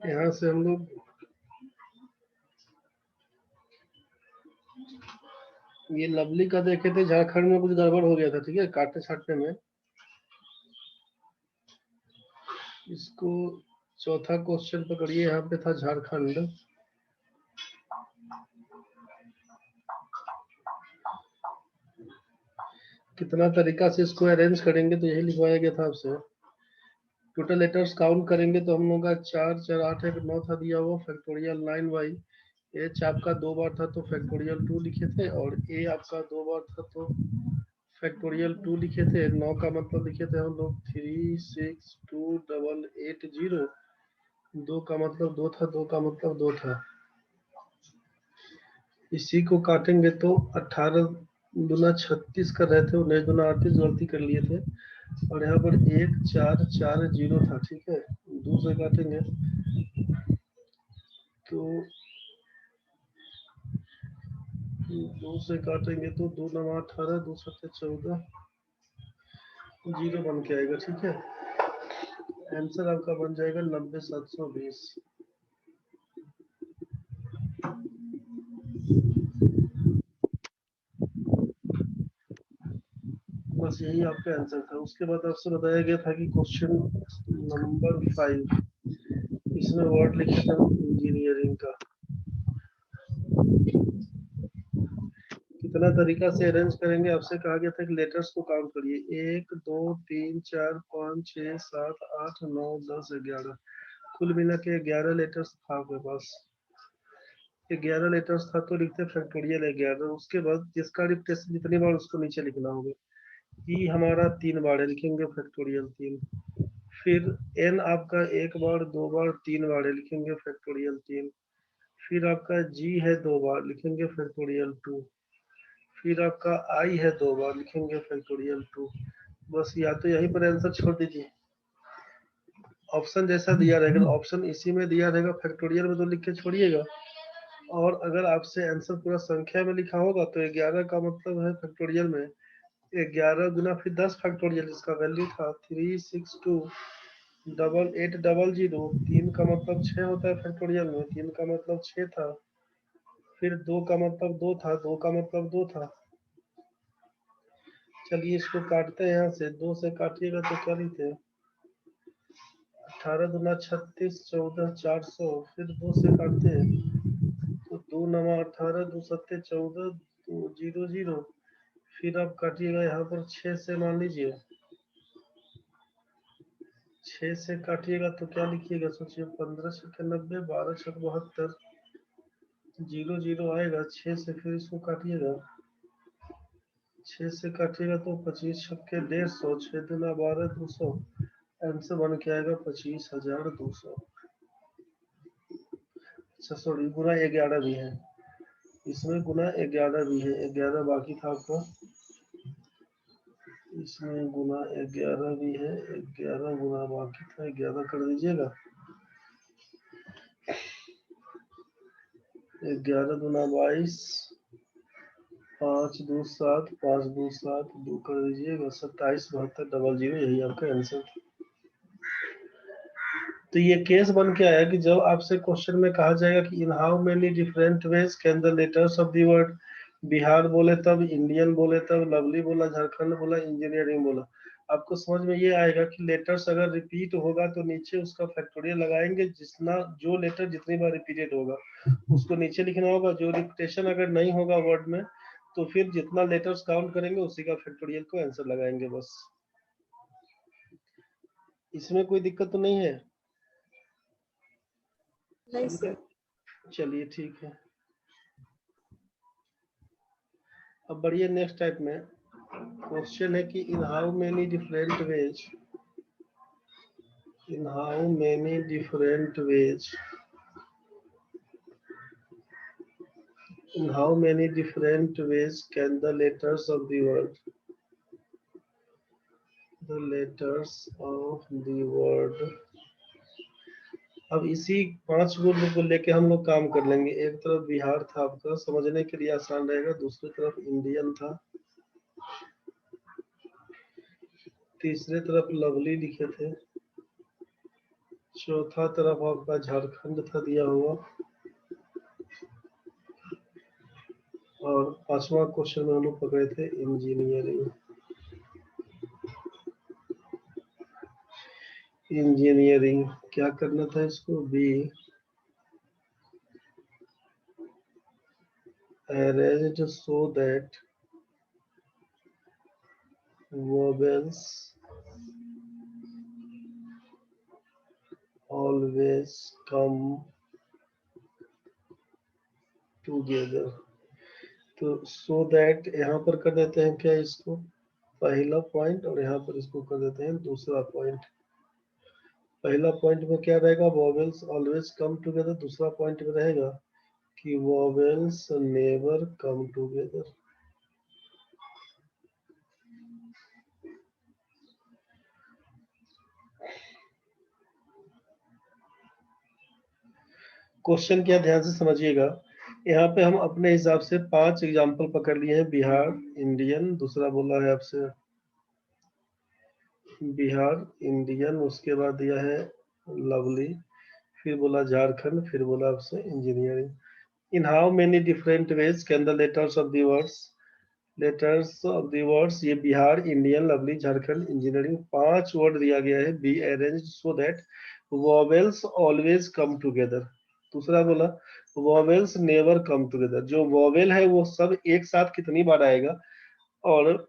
यहाँ से हम लोग ये लवली का देखे थे, झारखंड में कुछ गड़बड़ हो गया था, ठीक है, काटने छाटने में। इसको चौथा क्वेश्चन पकड़िए, यहाँ पे था झारखंड। कितना तरीका से इसको अरेंज करेंगे तो यही लिखवाया गया था आपसे। टोटल लेटर्स काउंट करेंगे तो हम लोग का 4 4 8 1 9 था दिया हुआ, फैक्टोरियल 9 बाई एच आपका 2 बार था तो फैक्टोरियल 2 लिखे थे, और ए आपका 2 बार था तो फैक्टोरियल 2 लिखे थे। 9 का मतलब लिखे थे हम लोग 3 6 2 8 8 0। 2 का मतलब 2 था, 2 का मतलब 2 था। इसी को काटेंगे तो 18 दूना 36 कर रहे थे, 19 दूना 38 गलती कर लिए थे, और यहाँ पर 1 4 4 0 था, ठीक है। 2 से काटेंगे तो 2 से काटेंगे तो 2 9 18, 2 7 14, 0 बन के आएगा, ठीक है। आंसर आपका बन जाएगा 90,720। बस यही आपका आंसर था। उसके बाद आपसे बताया गया था कि क्वेश्चन नंबर 5, इसमें वर्ड लिखे थे इंजीनियरिंग का। कितना तरीका से अरेंज करेंगे आपसे कहा गया था कि लेटर्स को काउंट करिए। 1 2 3 4 5 6 7 8 9 10 11, कुल मिला के 11 लेटर्स था आपके पास। 11 लेटर्स था तो लिखते फैक्टोरियल 11। उसके बाद जिसका रिपीटेशन जितनी बार उसको नीचे लिखना होगा। ई हमारा 3 बार है, लिखेंगे फैक्टोरियल 3। फिर एन आपका 1 बार 2 बार 3 बार है, लिखेंगे फैक्टोरियल 3। फिर आपका जी है 2 बार, लिखेंगे फैक्टोरियल 2। फिर आपका आई है 2 बार, लिखेंगे फैक्टोरियल 2। बस या तो यहीं पर आंसर छोड़ दीजिए, ऑप्शन जैसा दिया रहेगा ऑप्शन इसी में दिया रहेगा, फैक्टोरियल में तो लिख के छोड़िएगा। और अगर आपसे आंसर पूरा संख्या में लिखा होगा तो 11 का मतलब है फैक्टोरियल में 11 गुना फिर 10 फैक्टोरियल, जिसका वैल्यू था 362 88 00। 3 का मतलब 6 होता है फैक्टोरियल में, 3 का मतलब 6 था। फिर 2 का मतलब 2 था, 2 का मतलब 2 था। चलिए इसको काटते हैं, यहाँ से 2 से काटिएगा तो क्या लिखते हैं, 18 दूना 36 14 400। फिर 2 से काटते हैं तो 2 9 18, 2 7 14, 2 0 0। फिर आप काटिएगा यहाँ पर 6 से, मान लीजिए 6 से काटिएगा तो क्या लिखिएगा, सोचिए 15 छक्के 90, 12 छक्के 72, 0 0 आएगा। 6 से फिर इसको काटिएगा, 6 से काटिएगा तो 25 छक्के 150, 6 दूना 12 200। आंसर बन के आएगा 25,200। अच्छा सॉरी, गुना 11 भी है इसमें, गुना 11 भी है, 11 बाकी था आपका, इसमें गुना 11 भी है, 11 गुना बाकी था, 11 कर दीजिएगा। 11 दूना 22, 5 2 7, 5 2 7, 2 कर दीजिएगा, 27 72 00, यही आपका आंसर था। तो ये केस बन के आया कि जब आपसे क्वेश्चन में कहा जाएगा कि इन how many different ways can the letters of the word, Bihar बोले तब, इंडियन बोले तब, लवली बोला, झारखंड बोला, इंजीनियरिंग बोला, आपको समझ में ये आएगा कि लेटर्स अगर रिपीट होगा तो नीचे उसका फैक्टोरियल लगाएंगे, जितना जो लेटर जितनी बार रिपीटेड होगा उसको नीचे लिखना होगा। जो रिपीटेशन अगर नहीं होगा वर्ड में तो फिर जितना लेटर्स काउंट करेंगे उसी का फैक्टोरियल को आंसर लगाएंगे। बस इसमें कोई दिक्कत तो नहीं है? नहीं सर। चलिए ठीक है। अब बढ़िए नेक्स्ट टाइप में क्वेश्चन है कि इन how many different veg, in how many different veg, in how many different ways can the letters of the word, the letters of the word। अब इसी 5 गुण को लेके हम लोग काम कर लेंगे। एक तरफ बिहार था आपका, समझने के लिए आसान रहेगा, दूसरी तरफ इंडियन था, तीसरे तरफ लवली लिखे थे, चौथा तरफ आपका झारखंड था दिया हुआ, और पांचवा क्वेश्चन में हम लोग पकड़े थे इंजीनियरिंग। इंजीनियरिंग क्या करना था इसको, B arranged so that vowels always come together। तो so that यहाँ पर कर देते हैं क्या इसको पहला पॉइंट, और यहाँ पर इसको कर देते हैं दूसरा पॉइंट। पहला पॉइंट में क्या रहेगा, वॉवेल्स ऑलवेज कम टुगेदर। दूसरा पॉइंट में रहेगा कि vowels never come together. Question क्या ध्यान से समझिएगा, यहाँ पे हम अपने हिसाब से 5 एग्जाम्पल पकड़ लिए हैं। बिहार इंडियन, दूसरा बोला है आपसे बिहार इंडियन, उसके बाद दिया है लवली, फिर बोला झारखंड, फिर बोला आपसे engineering. In how many different ways can the letters of the words, letters of the words, ये Bihar Indian lovely Jharkhand engineering 5 word दिया गया है, be arranged so that vowels always come together. दूसरा बोला वॉवेल्स नेवर कम टुगेदर, जो vowel है वो सब एक साथ कितनी बार आएगा, और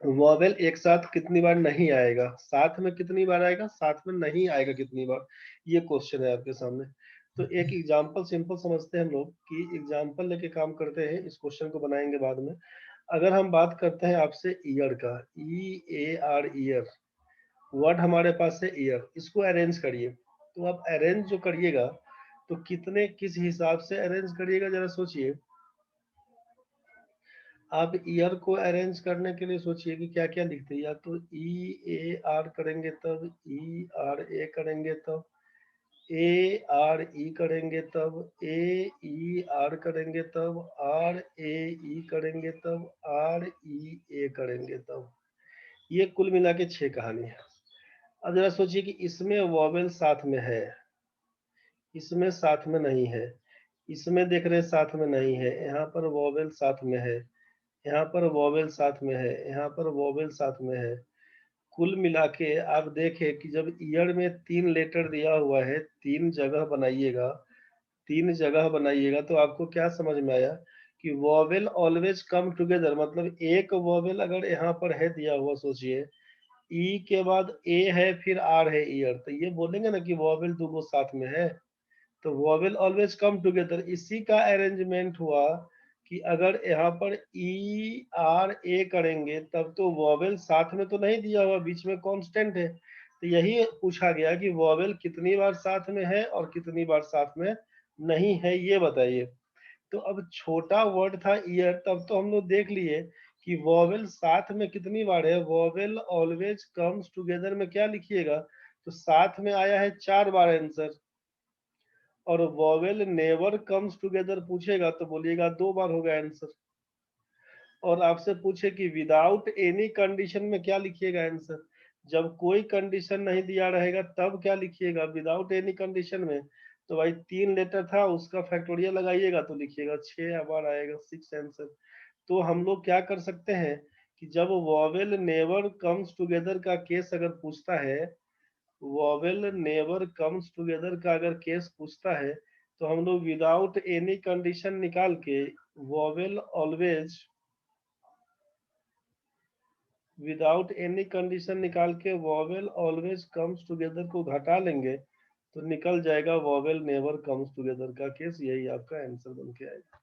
वॉवेल एक साथ कितनी बार नहीं आएगा, साथ में कितनी बार आएगा, साथ में नहीं आएगा कितनी बार। ये क्वेश्चन है आपके सामने। तो एक एग्जांपल सिंपल समझते हैं हम लोग कि एग्जांपल लेके काम करते हैं, इस क्वेश्चन को बनाएंगे बाद में। अगर हम बात करते हैं आपसे ईयर का, ई ए आर ईयर, वर्ड हमारे पास है ईयर, इसको अरेंज करिए। तो आप अरेंज जो करिएगा तो कितने किस हिसाब से अरेंज करिएगा जरा सोचिए। आप ईयर को अरेंज करने के लिए सोचिए कि क्या क्या लिखते हैं, या तो ई ए आर करेंगे तब, ई आर ए करेंगे तब, ए आर ई करेंगे तब, ए ई आर करेंगे तब, आर ए ई करेंगे तब, आर ई ए करेंगे तब। ये कुल मिला के 6 कहानी है। अब जरा सोचिए कि इसमें वॉवेल साथ में है, इसमें साथ में नहीं है, इसमें देख रहे साथ में नहीं है, यहाँ पर वॉवेल साथ में है, यहाँ पर वॉवेल साथ में है, यहाँ पर वॉवेल साथ में है। कुल मिला के आप देखें कि जब ईयर में 3 लेटर दिया हुआ है, 3 जगह बनाइएगा, 3 जगह बनाइएगा, तो आपको क्या समझ में आया कि वॉवेल ऑलवेज कम टुगेदर, मतलब एक वॉवेल अगर यहाँ पर है दिया हुआ, सोचिए ई के बाद ए है फिर आर है ईयर, तो ये बोलेंगे ना कि वॉवेल दो साथ में है, तो वॉवेल ऑलवेज कम टुगेदर। इसी का अरेंजमेंट हुआ कि अगर यहाँ पर ई आर ए करेंगे तब तो वॉवेल साथ में तो नहीं दिया हुआ, बीच में कांस्टेंट है, तो यही पूछा गया कि वॉवेल कितनी बार साथ में है और कितनी बार साथ में नहीं है, ये बताइए। तो अब छोटा वर्ड था ईयर, तब तो हम लोग देख लिए कि वॉवेल साथ में कितनी बार है, वॉवेल ऑलवेज कम्स टुगेदर में क्या लिखिएगा, तो साथ में आया है 4 बार आंसर, और वॉवेल नेवर कम्स टुगेदर पूछेगा तो बोलिएगा 2 बार होगा आंसर। और आपसे पूछे कि विदाउट एनी कंडीशन में क्या लिखिएगा आंसर, जब कोई कंडीशन नहीं दिया रहेगा तब क्या लिखिएगा विदाउट एनी कंडीशन में, तो भाई 3 लेटर था उसका फैक्टोरियल लगाइएगा तो लिखिएगा 6 बार आएगा, 6 आंसर। तो हम लोग क्या कर सकते हैं कि जब वॉवेल नेवर कम्स टुगेदर का केस अगर पूछता है, वॉवेल नेवर कम्स टुगेदर का अगर केस पूछता है, तो हम लोग विदाउट एनी कंडीशन निकाल के vowel always, without any condition निकाल के वॉवेल ऑलवेज कम्स टुगेदर को घटा लेंगे तो निकल जाएगा वॉवेल नेवर कम्स टुगेदर का केस, यही आपका आंसर बन के आएगा।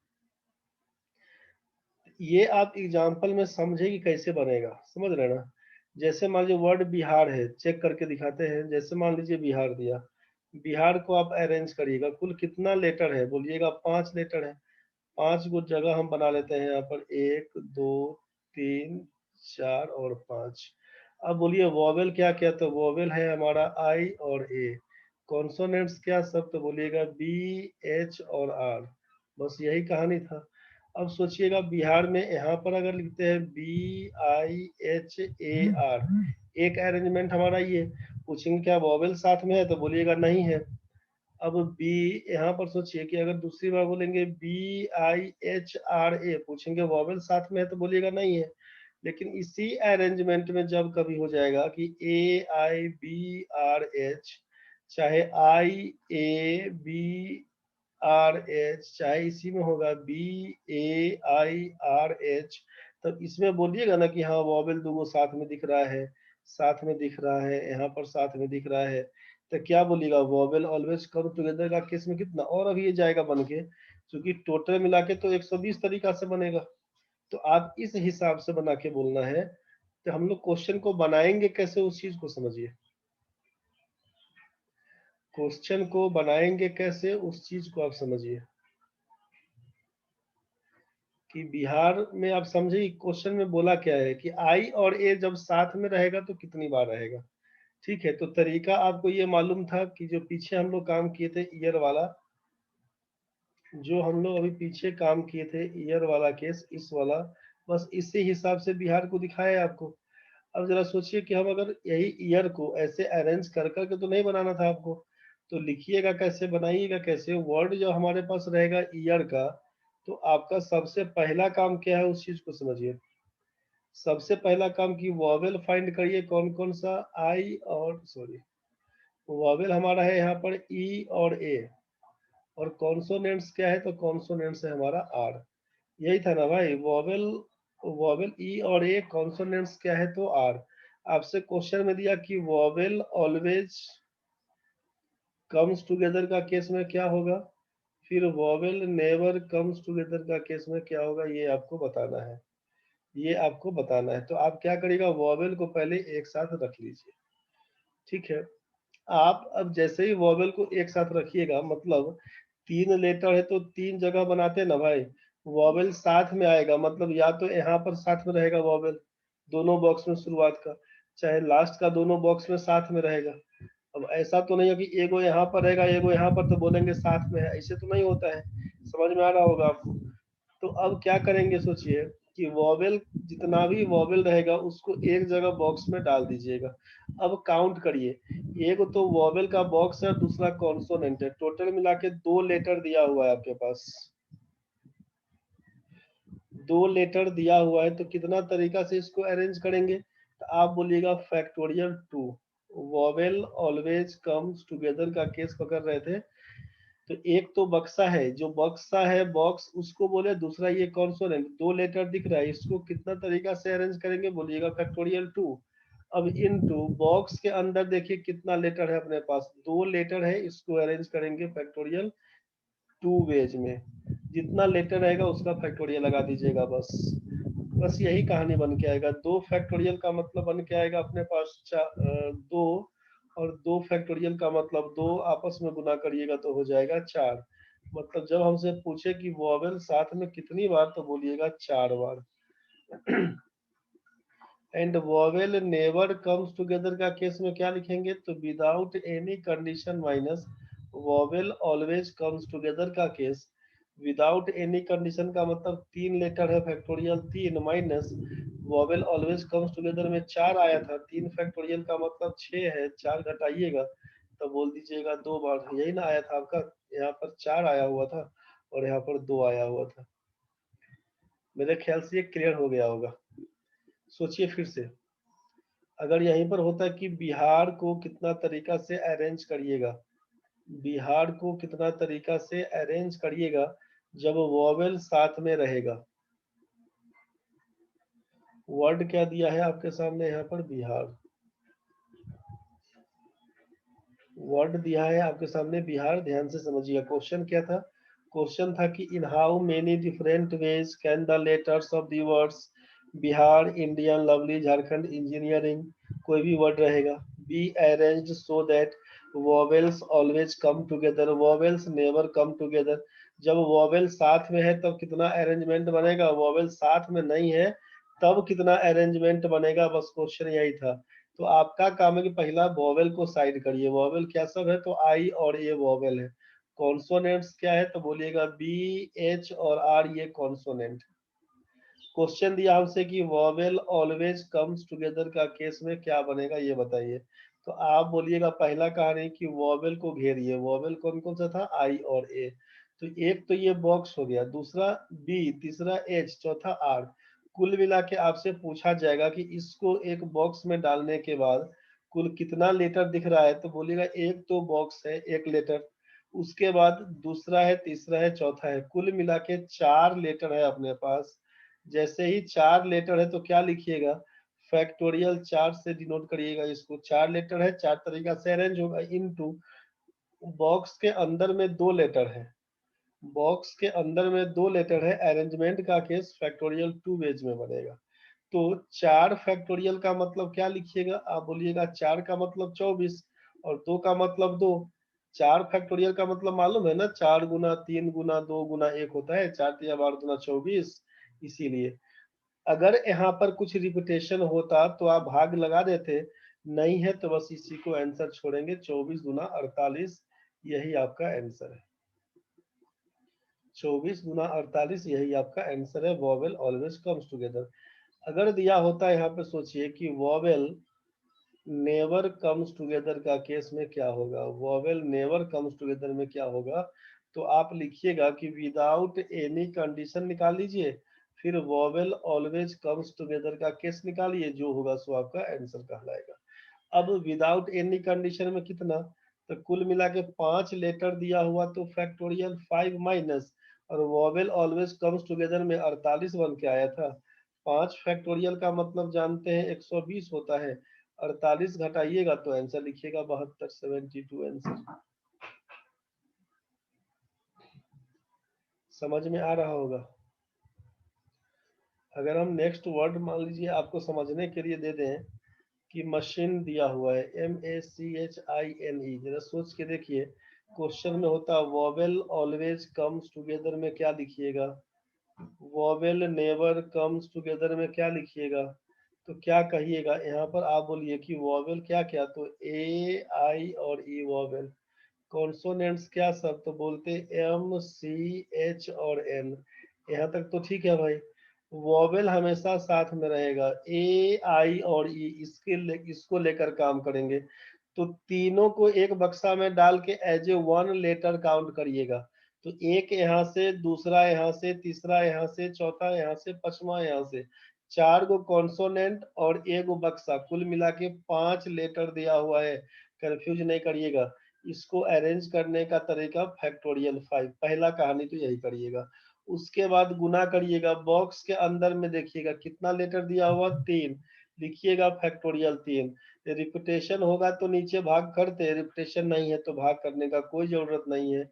ये आप एग्जाम्पल में समझे कि कैसे बनेगा, समझ रहे ना। जैसे मान लीजिए वर्ड बिहार है, चेक करके दिखाते हैं। जैसे मान लीजिए बिहार दिया, बिहार को आप अरेंज करिएगा, कुल कितना लेटर है बोलिएगा, 5 लेटर है। 5 को जगह हम बना लेते हैं यहाँ पर, 1 2 3 4 और 5। अब बोलिए वॉवेल क्या क्या, तो वॉवेल है हमारा आई और ए, कॉन्सोनेंट्स क्या सब, तो बोलिएगा बी एच और आर, बस यही कहानी था। अब सोचिएगा बिहार में यहाँ पर अगर लिखते हैं BIHAR, एक अरेंजमेंट हमारा ये। पूछेंगे क्या वॉवेल साथ में है, तो बोलिएगा नहीं है। अब बी, यहाँ पर सोचिए कि अगर दूसरी बार बोलेंगे BIHRA, पूछेंगे वॉवेल साथ में है, तो बोलिएगा नहीं है। लेकिन इसी अरेंजमेंट में जब कभी हो जाएगा कि AIBRH, चाहे IABRH, चाहे इसी में होगा BAIRH, तब इसमें बोलिएगा ना कि हाँ वॉवेल दोनों साथ में दिख रहा है, साथ में दिख रहा है, यहाँ पर साथ में दिख रहा है। तो क्या बोलिएगा, वॉवेल ऑलवेज कम टुगेदर का केस में कितना, और अभी ये जाएगा बन के, क्योंकि टोटल मिला के तो 120 तरीका से बनेगा। तो आप इस हिसाब से बना के बोलना है। तो हम लोग क्वेश्चन को बनाएंगे कैसे, उस चीज को समझिए। क्वेश्चन को बनाएंगे कैसे, उस चीज को आप समझिए कि बिहार में आप समझिए क्वेश्चन में बोला क्या है कि आई और ए जब साथ में रहेगा तो कितनी बार रहेगा। ठीक है, तो तरीका आपको ये मालूम था कि जो पीछे हम लोग काम किए थे ईयर वाला, जो हम लोग अभी पीछे काम किए थे ईयर वाला केस, इस वाला, बस इसी हिसाब से बिहार को दिखाया है आपको। अब जरा सोचिए कि हम अगर यही ईयर को ऐसे अरेंज कर करके तो नहीं बनाना था आपको, तो लिखिएगा कैसे, बनाइएगा कैसे। वर्ड जो हमारे पास रहेगा ईयर का, तो आपका सबसे पहला काम क्या है उस चीज को समझिए। सबसे पहला काम की वॉवेल फाइंड करिए, कौन कौन सा, आई और सॉरी, वॉवेल हमारा है यहाँ पर ई और ए, और कॉन्सोनेंट्स क्या है, तो कॉन्सोनेंट्स है हमारा आर। यही था ना भाई, वॉवेल, वॉवेल ई और ए, कॉन्सोनेंट्स क्या है तो आर। आपसे क्वेश्चन में दिया कि वॉवेल ऑलवेज कम्स टुगेदर का केस में क्या होगा, फिर वॉवेल नेवर कम्स टुगेदर का केस में क्या होगा, ये आपको बताना है। ये आपको बताना है, तो आप क्या करिएगा, वॉवेल को पहले एक साथ रख लीजिए। ठीक है, आप अब जैसे ही वॉवेल को एक साथ रखिएगा, मतलब तीन लेटर है तो तीन जगह बनाते हैं ना भाई, वॉवेल साथ में आएगा, मतलब या तो यहाँ पर साथ में रहेगा वॉवेल दोनों बॉक्स में शुरुआत का, चाहे लास्ट का दोनों बॉक्स में साथ में रहेगा। अब ऐसा तो नहीं है कि एगो यहाँ पर रहेगा एगो यहाँ पर, तो बोलेंगे साथ में है, ऐसे तो नहीं होता है। समझ में आ रहा होगा आपको। तो अब क्या करेंगे सोचिए कि वॉवेल, जितना भी वॉवेल रहेगा उसको एक जगह बॉक्स में डाल दीजिएगा। अब काउंट करिए, एक तो वॉवेल का बॉक्स है, दूसरा कॉन्सोनेंट है, टोटल मिला के 2 लेटर दिया हुआ है आपके पास। 2 लेटर दिया हुआ है, तो कितना तरीका से इसको अरेंज करेंगे, तो आप बोलिएगा factorial 2। Vowel always comes together का केस पकड़ रहे थे, तो एक तो बक्सा है, जो बक्सा है बॉक्स उसको बोले, दूसरा ये कॉन्सोनेंट, 2 लेटर दिख रहा है, इसको कितना तरीका से अरेंज करेंगे, बोलिएगा फैक्टोरियल 2। अब इन टू बॉक्स के अंदर देखिए कितना लेटर है अपने पास, 2 लेटर है, इसको अरेंज करेंगे फैक्टोरियल 2 वेज में। जितना लेटर रहेगा उसका फैक्टोरियल लगा दीजिएगा, बस। बस यही कहानी बन के आएगा। 2 फैक्टोरियल का मतलब बन के आएगा अपने पास 2, और 2 फैक्टोरियल का मतलब 2 आपस में गुना करिएगा तो हो जाएगा 4। मतलब जब हमसे पूछे कि वॉवेल साथ में कितनी बार, तो बोलिएगा 4 बार। And vowel never comes together का केस में क्या लिखेंगे, तो without any condition minus vowel always comes together का केस। विदाउट एनी कंडीशन का मतलब 3 लेटर है, factorial 3, minus vowel always comes together में 4 आया था, 3 फैक्टोरियल का मतलब 6 है, 4 घटाइएगा तो बोल दीजिएगा 2 बार। यही ना आया था आपका, यहाँ पर 4 आया हुआ था और यहाँ पर 2 आया हुआ था। मेरे ख्याल से ये क्लियर हो गया होगा। सोचिए फिर से, अगर यहीं पर होता कि बिहार को कितना तरीका से अरेंज करिएगा, बिहार को कितना तरीका से अरेंज करिएगा जब वॉवेल साथ में रहेगा। वर्ड क्या दिया है आपके सामने यहाँ पर, बिहार। वर्ड दिया है आपके सामने बिहार, ध्यान से समझिएगा। क्वेश्चन क्या था, क्वेश्चन था कि इन how many different ways can the letters of the words Bihar, Indian, lovely, Jharkhand, engineering, कोई भी वर्ड रहेगा, B arranged so that vowels always come together, vowels never come together. जब वॉवेल साथ में है तब कितना अरेंजमेंट बनेगा, वॉवेल साथ में नहीं है तब कितना अरेंजमेंट बनेगा, बस क्वेश्चन यही था। तो आपका काम है कि पहला वॉवेल को साइड करिए, वॉवेल क्या सब है, तो आई और ए वॉवेल है, कॉन्सोनेंट्स क्या है तो बोलिएगा बी, एच और आर, ये कॉन्सोनेंट। क्वेश्चन दिया हमसे कि वॉवेल ऑलवेज कम्स टुगेदर का केस में क्या बनेगा ये बताइए। तो आप बोलिएगा पहला कहानी कि वॉवेल को घेरिए। वॉवेल कौन कौन सा था, आई और ए। तो एक तो ये बॉक्स हो गया, दूसरा बी, तीसरा एच, चौथा आर। कुल मिला के आपसे पूछा जाएगा कि इसको एक बॉक्स में डालने के बाद कुल कितना लेटर दिख रहा है, तो बोलिएगा एक तो बॉक्स है, एक लेटर, उसके बाद दूसरा है, तीसरा है, चौथा है, कुल मिला के 4 लेटर है अपने पास। जैसे ही 4 लेटर है तो क्या लिखिएगा, फैक्टोरियल 4 से डिनोट करिएगा इसको। 4 लेटर है, 4 तरीका से अरेंज होगा इनटू बॉक्स के अंदर में 2 लेटर है, बॉक्स के अंदर में 2 लेटर है, अरेंजमेंट का केस फैक्टोरियल 2 वेज में बनेगा। तो 4 फैक्टोरियल का मतलब क्या लिखिएगा, आप बोलिएगा 4 का मतलब 24 और 2 का मतलब 2। 4 फैक्टोरियल का मतलब मालूम है ना, 4 गुना 3 गुना 2 गुना 1 होता है, 4 तिया 12 गुना 24। इसीलिए अगर यहाँ पर कुछ रिपीटेशन होता तो आप भाग लगा देते, नहीं है तो बस इसी को आंसर छोड़ेंगे। 24 गुना 48, यही आपका आंसर है। 24 गुना 48 यही आपका आंसर है। Vowel always comes together. अगर दिया होता यहाँ पे सोचिए कि वॉवेल नेवर कम्स टुगेदर का केस में क्या होगा, वॉवेल नेवर कम्स टुगेदर में क्या होगा, तो आप लिखिएगा कि विदाउट एनी कंडीशन निकाल लीजिए, फिर वॉवेल ऑलवेज कम्स टुगेदर का केस निकालिए, जो होगा सो आपका आंसर कहलाएगा। अब विदाउट एनी कंडीशन में कितना, तो कुल मिला के 5 लेटर दिया हुआ तो फैक्टोरियल 5 माइनस, और वॉवेल ऑलवेज कम्स टुगेदर में 48 बन के आया था। 5 फैक्टोरियल का मतलब जानते हैं 120 होता है, 48 घटाइएगा तो आंसर लिखिएगा 72, 72 आंसर। समझ में आ रहा होगा। अगर हम नेक्स्ट वर्ड मान लीजिए आपको समझने के लिए दे दें कि मशीन दिया हुआ है, MACHINE, जरा सोच के देखिए। क्वेश्चन में होता वॉवेल ऑलवेज कम्स टुगेदर में क्या लिखिएगा, वॉवेल नेवर कम्स टुगेदर में क्या लिखिएगा, तो क्या कहिएगा यहाँ पर, आप बोलिए कि वॉवेल क्या क्या, तो ए, आई और ई वॉवेल। कॉन्सोनेंट्स क्या सब, तो बोलते एम, सी, एच और एन। यहाँ तक तो ठीक है भाई। वॉवेल हमेशा साथ में रहेगा, ए, आई और ई इसको लेकर काम करेंगे। तो तीनों को एक बक्सा में डाल के एज ए 1 लेटर काउंट करिएगा। तो एक यहाँ से, दूसरा यहाँ से, तीसरा यहाँ से, चौथा यहाँ से, पांचवा यहाँ से, 4 गो कॉन्सोनेंट और एक गो बक्सा, कुल मिला के 5 लेटर दिया हुआ है। कंफ्यूज नहीं करिएगा। इसको अरेंज करने का तरीका फैक्टोरियल 5, पहला कहानी तो यही करिएगा। उसके बाद गुना करिएगा, बॉक्स के अंदर में देखिएगा कितना लेटर दिया हुआ, 3, लिखिएगा फैक्टोरियल 3। रिपीटेशन होगा तो नीचे भाग करते, रिपीटेशन नहीं है तो भाग करने का कोई जरूरत नहीं है।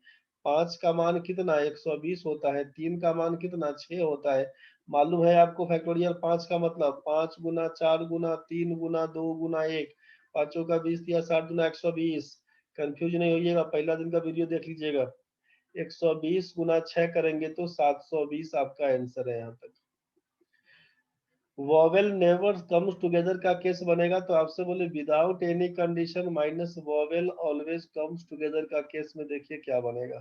5 का मान कितना 120 होता है, 3 का मान कितना 6 होता है। मालूम है आपको फैक्टोरियल 5 का मतलब, 5 गुना 4 गुना 3 गुना 2 गुना 1, पांचों का 20 या 60 गुना 120। कंफ्यूज नहीं होइएगा, पहला दिन का वीडियो देख लीजिएगा। 120 गुना 6 करेंगे तो 720 आपका आंसर है यहाँ तक। वॉवेल नेवर कम्स टुगेदर का केस बनेगा तो आपसे बोले without any condition minus vowel always comes together का केस में देखिए क्या बनेगा।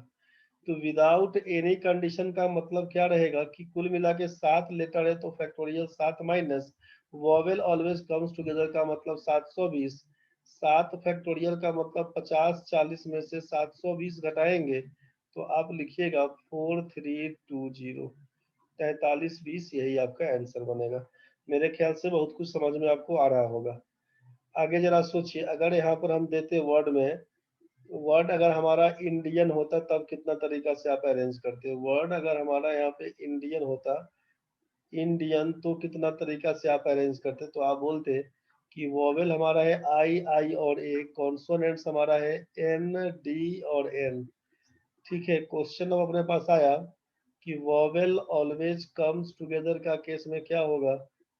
तो विदाउट एनी कंडीशन का मतलब क्या रहेगा कि कुल मिला के 7 लेटर है तो factorial 7 minus vowel always comes together का मतलब 720। 7 फैक्टोरियल का मतलब 50, 40 में से 720 घटाएंगे तो आप लिखिएगा 4320, 4320, यही आपका आंसर बनेगा। मेरे ख्याल से बहुत कुछ समझ में आपको आ रहा होगा। आगे जरा सोचिए, अगर यहाँ पर हम देते वर्ड में, वर्ड अगर हमारा इंडियन होता तब कितना तरीका से आप अरेंज करते, वर्ड अगर हमारा यहाँ पे इंडियन होता, इंडियन, तो कितना तरीका से आप अरेंज करते, तो आप बोलते कि वॉवेल हमारा है आई, आई और ए, कॉन्सोनेंट्स हमारा है एन, डी और एन। ठीक है, क्वेश्चन अब अपने पास आया कि वॉवेल ऑलवेज कम्स टुगेदर का केस में क्या होगा,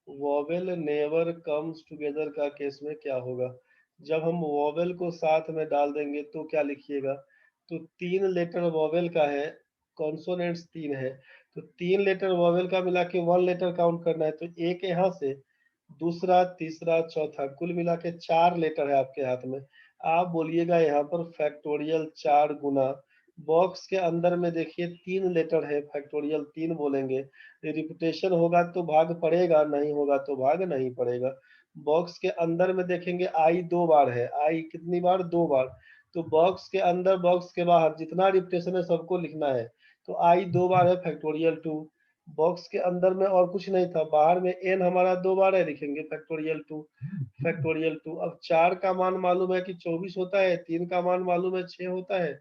वॉवेल नेवर कम्स टुगेदर का केस में क्या होगा। जब हम वॉवेल को साथ में डाल देंगे तो क्या लिखिएगा, तो 3 लेटर वॉवेल का है, कॉन्सोनेंट्स 3 है, तो 3 लेटर वॉवेल का मिला के 1 लेटर काउंट करना है, तो एक यहाँ से, दूसरा, तीसरा, चौथा, कुल मिला के 4 लेटर है आपके हाथ में। आप बोलिएगा यहाँ पर फैक्टोरियल 4 गुना बॉक्स के अंदर में देखिए 3 लेटर है, फैक्टोरियल 3 बोलेंगे। रिपीटेशन होगा तो भाग पड़ेगा, नहीं होगा तो भाग नहीं पड़ेगा। बॉक्स के अंदर में देखेंगे आई 2 बार है, आई कितनी बार? 2 बार। तो बॉक्स के अंदर बॉक्स के बाहर जितना रिपीटेशन है सबको लिखना है। तो आई 2 बार है, फैक्टोरियल 2। बॉक्स के अंदर में और कुछ नहीं था, बाहर में एन हमारा 2 बार है, लिखेंगे फैक्टोरियल 2, फैक्टोरियल 2। अब 4 का मान मालूम है कि 24 होता है, 3 का मान मालूम है 6 होता है,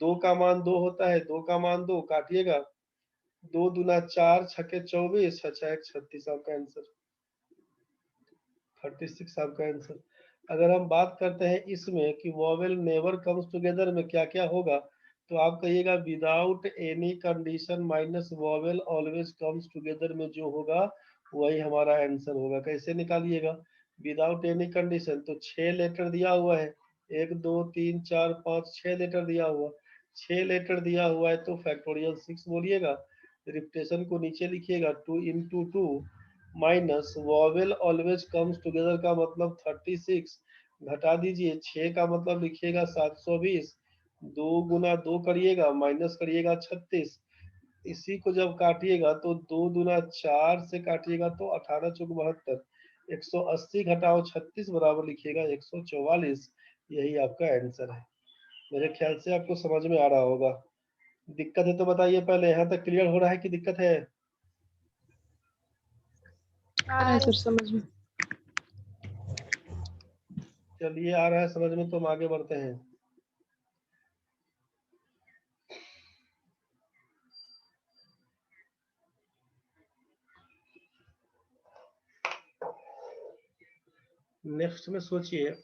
2 का मान 2 होता है, 2 का मान 2, काटिएगा। 2 दूना 4, छके 24, छछा 1 36, आपका आंसर 36 आपका आंसर। अगर हम बात करते हैं इसमें कि वॉवेल नेवर कम्स टुगेदर में क्या क्या होगा, तो आप कहिएगा without any condition minus vowel always comes together में जो होगा वही हमारा आंसर होगा। कैसे निकालिएगा? विदाउट एनी कंडीशन, तो 6 लेटर दिया हुआ है, 1 2 3 4 5 6 लेटर दिया हुआ, 6 लेटर दिया हुआ है तो फैक्टोरियल 6 बोलिएगा। रिपीटेशन को नीचे लिखिएगा, 2 into 2 minus vowel always comes together का मतलब 36, घटा दीजिए 6 का मतलब लिखिएगा 720, 2 गुना 2 करिएगा माइनस करिएगा 36। इसी को जब काटिएगा तो 2 दूना 4 से काटिएगा तो 18 चौक 72, 180 घटाओ 36 बराबर लिखिएगा 144। यही आपका आंसर है। मेरे ख्याल से आपको समझ में आ रहा होगा। दिक्कत है तो बताइए, पहले यहाँ तक क्लियर हो रहा है कि दिक्कत है? आ रहा है सर समझ में। चलिए आ रहा है समझ में तो हम आगे बढ़ते हैं। नेक्स्ट में सोचिए,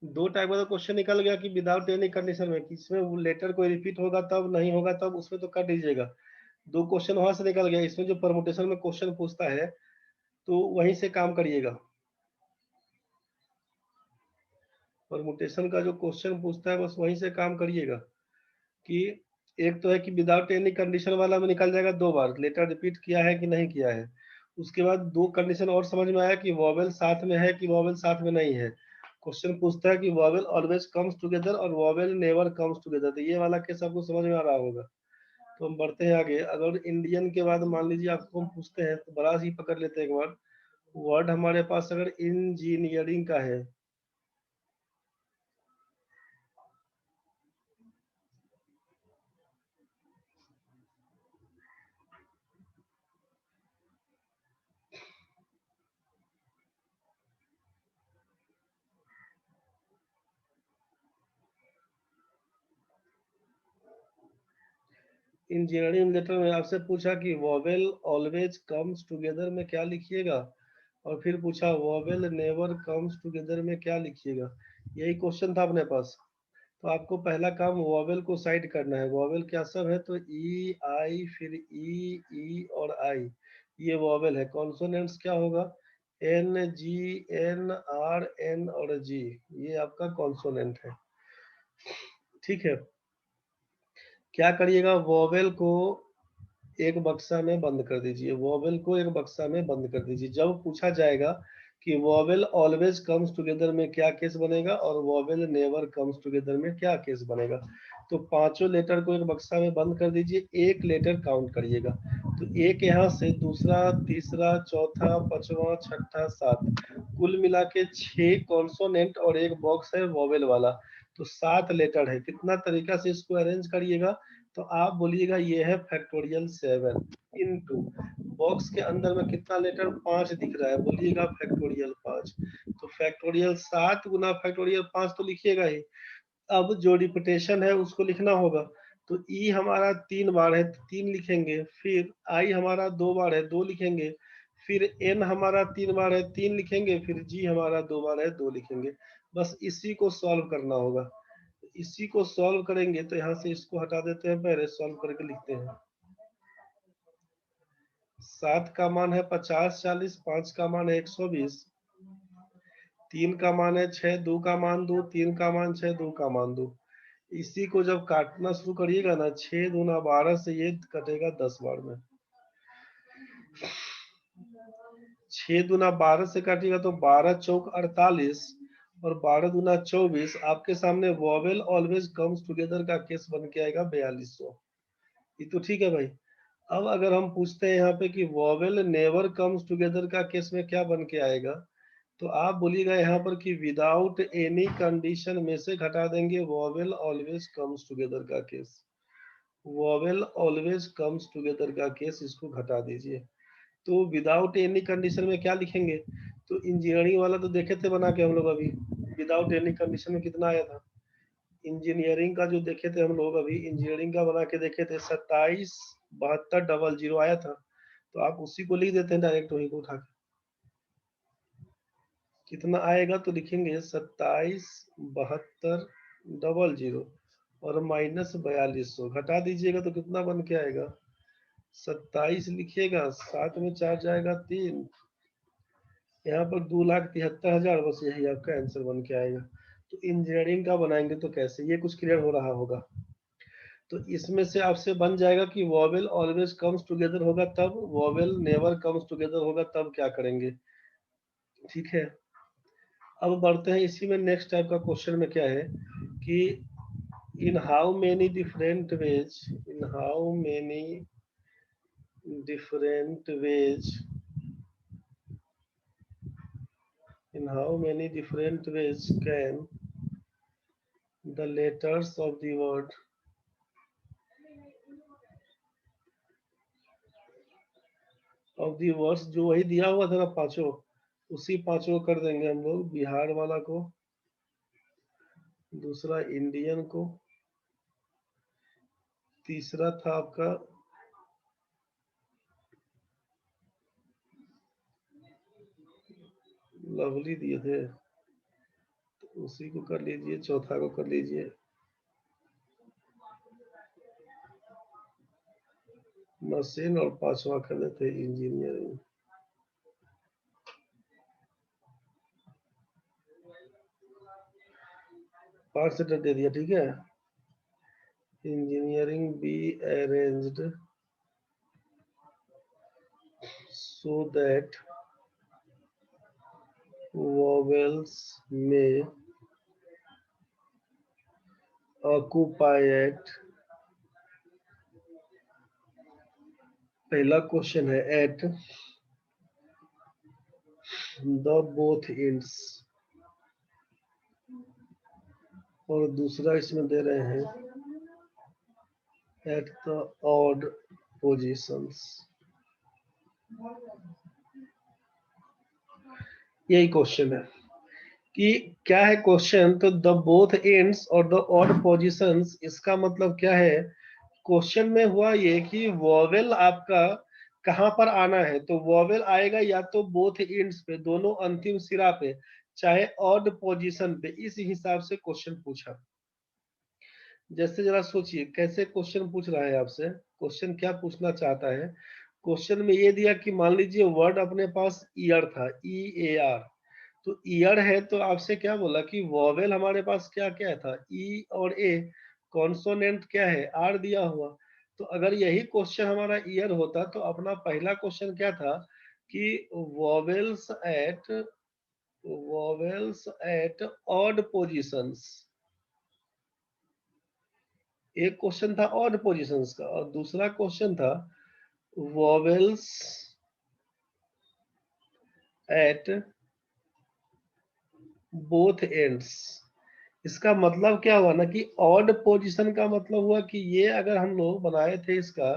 2 टाइप का तो क्वेश्चन निकल गया कि विदाउट एनी कंडीशन में, किसमें वो लेटर कोई रिपीट होगा तब, नहीं होगा तब, उसमें तो कर दीजिएगा। 2 क्वेश्चन वहां से निकल गया। इसमें जो परमुटेशन में क्वेश्चन पूछता है तो वहीं से काम करिएगा। परमुटेशन का जो क्वेश्चन पूछता है बस वहीं से काम करिएगा। कि एक तो है कि विदाउट एनी कंडीशन वाला में निकल जाएगा 2 बार लेटर रिपीट किया है कि नहीं किया है। उसके बाद 2 कंडीशन और समझ में आया कि वॉवेल साथ में है कि वॉवेल साथ में नहीं है। क्वेश्चन पूछता है कि वॉवेल ऑलवेज कम्स टुगेदर और वॉवेल नेवर कम्स टुगेदर, तो ये वाला केस आपको समझ में आ रहा होगा। तो हम बढ़ते हैं आगे। अगर इंडियन के बाद मान लीजिए आपको हम पूछते हैं तो बड़ा ही पकड़ लेते हैं एक बार। वर्ड हमारे पास अगर इंजीनियरिंग का है, इंजीनियरिंग लेटर में आपसे पूछा कि वॉवेल ऑलवेज कम्स टुगेदर में क्या लिखिएगा, और फिर पूछा वॉवेल नेवर कम्स टुगेदर में क्या लिखिएगा। यही क्वेश्चन था अपने पास। तो आपको पहला काम वॉवेल को साइड करना है। वॉवेल क्या सब है? तो ई आई, फिर ई और आई, ये वॉवेल है। कॉन्सोनेंट्स क्या होगा? N G, N R, N और जी, ये आपका कॉन्सोनेंट है। ठीक है। क्या करिएगा, वॉवेल को एक बक्सा में बंद कर दीजिए। वॉवेल को एक बक्सा में बंद कर दीजिए। जब पूछा जाएगा कि वॉवेल ऑलवेज कम्स टुगेदर में क्या केस बनेगा और वॉवेल नेवर कम्स टुगेदर में क्या केस बनेगा, तो पांचों लेटर को एक बक्सा में बंद कर दीजिए। एक लेटर काउंट करिएगा। तो एक यहाँ से, दूसरा, तीसरा, चौथा, पांचवा, छठा, सात, कुल मिला के 6 कॉन्सोनेंट और एक बॉक्स है वॉवेल वाला, तो 7 लेटर है। कितना तरीका से इसको अरेंज करिएगा, तो आप बोलिएगा ये है फैक्टोरियल 7 इनटू बॉक्स के अंदर में कितना लेटर? 5 दिख रहा है, बोलिएगा फैक्टोरियल 5। तो फैक्टोरियल 7 गुना फैक्टोरियल 5 तो लिखिएगा ही। अब जो रिपीटेशन है उसको लिखना होगा। तो ई हमारा 3 बार है तो 3 लिखेंगे, फिर आई हमारा 2 बार है 2 लिखेंगे, फिर एन हमारा 3 बार है 3 लिखेंगे, फिर जी हमारा 2 बार है 2 लिखेंगे। बस इसी को सॉल्व करना होगा। इसी को सॉल्व करेंगे तो यहाँ से इसको हटा देते हैं, पहले सॉल्व करके लिखते हैं। 7 का मान है 50 40, 5 का मान है 120, 3 का मान है 6, 2 का मान 2, 3 का मान 6, 2 का मान 2। इसी को जब काटना शुरू करिएगा ना, 6 दूना 12 से ये कटेगा 10 बार में। 6 दूना 12 से काटिएगा तो 12 चौक 48, और 12 दूना 24, आपके सामने वॉवेल ऑलवेज कम्स टुगेदर का केस बन के आएगा 4200। ये तो ठीक है भाई। अब अगर हम पूछते हैं यहाँ पे कि वॉवेल नेवर कम्स टुगेदर का केस में क्या बन के आएगा, तो आप बोलिएगा यहाँ पर कि विदाउट एनी कंडीशन में से घटा देंगे वॉवेल ऑलवेज कम्स टुगेदर का case. Vowel always comes together का केस, इसको घटा दीजिए। तो विदाउट एनी कंडीशन में क्या लिखेंगे, तो इंजीनियरिंग वाला तो देखे थे बना के हम लोग अभी, विदाउट एनी कंडीशन में कितना आया था। इंजीनियरिंग का जो देखे थे हम लोग अभी, इंजीनियरिंग का बना के देखे थे 277200 आया था। तो आप उसी को लिख देते हैं डायरेक्ट, वहीं को उठा के कितना आएगा तो लिखेंगे 277200 और माइनस 4200 घटा दीजिएगा तो कितना बन के आएगा 27 लिखिएगा, 7 में 4 जाएगा 3, यहाँ पर 2,73,000, बस यही आपका आंसर बन के आएगा। तो इंजीनियरिंग का बनाएंगे तो कैसे, ये कुछ क्लियर हो रहा होगा। तो इसमें से आपसे बन जाएगा कि वॉवेल ऑलवेज कम्स टुगेदर होगा तब, वॉवेल नेवर कम्स टुगेदर होगा तब क्या करेंगे। ठीक है, अब बढ़ते हैं इसी में नेक्स्ट टाइप का क्वेश्चन में क्या है कि इन how many different veg, in how many different veg, in how many different ways can the letters of the word of the words, जो वही दिया हुआ था ना पांचों, उसी पांचों कर देंगे हम लोग। बिहार वाला को, दूसरा इंडियन को, तीसरा था आपका लवली दिए थे, तो उसी को कर लीजिए, चौथा को कर लीजिए मशीन, और पांचवा कर देते इंजीनियरिंग। पांच सेटर दे दिया, ठीक है। Engineering be arranged so that vowels may occupy at, पहला क्वेश्चन है एट द बोथ एंड्स, और दूसरा इसमें दे रहे हैं एट द ऑड पोजीशंस। यही क्वेश्चन है कि क्या है क्वेश्चन, तो द बोथ एंड्स और द ऑड पोजीशंस, इसका मतलब क्या है। क्वेश्चन में हुआ ये कि वॉवेल आपका कहां पर आना है, तो वॉवेल आएगा या तो बोथ एंड्स पे, दोनों अंतिम सिरा पे, चाहे ऑड पोजीशन पे। इस हिसाब से क्वेश्चन पूछा। जैसे जरा सोचिए कैसे क्वेश्चन पूछ रहा है आपसे। क्वेश्चन क्या पूछना चाहता है, क्वेश्चन में ये दिया कि मान लीजिए वर्ड अपने पास ईयर था, EAR, तो ईयर है, तो आपसे क्या बोला कि वॉवेल हमारे पास क्या क्या था, ई और ए, कॉन्सोनेंट क्या है, आर दिया हुआ। तो अगर यही क्वेश्चन हमारा ईयर होता तो अपना पहला क्वेश्चन क्या था कि वॉवेल्स एट ऑड पोजीशंस। एक क्वेश्चन था ऑड पोजीशंस का, और दूसरा क्वेश्चन था वॉवेल्स एट बोथ एंड्स। इसका मतलब क्या हुआ ना कि ऑड पोजीशन का मतलब हुआ कि ये अगर हम लोग बनाए थे इसका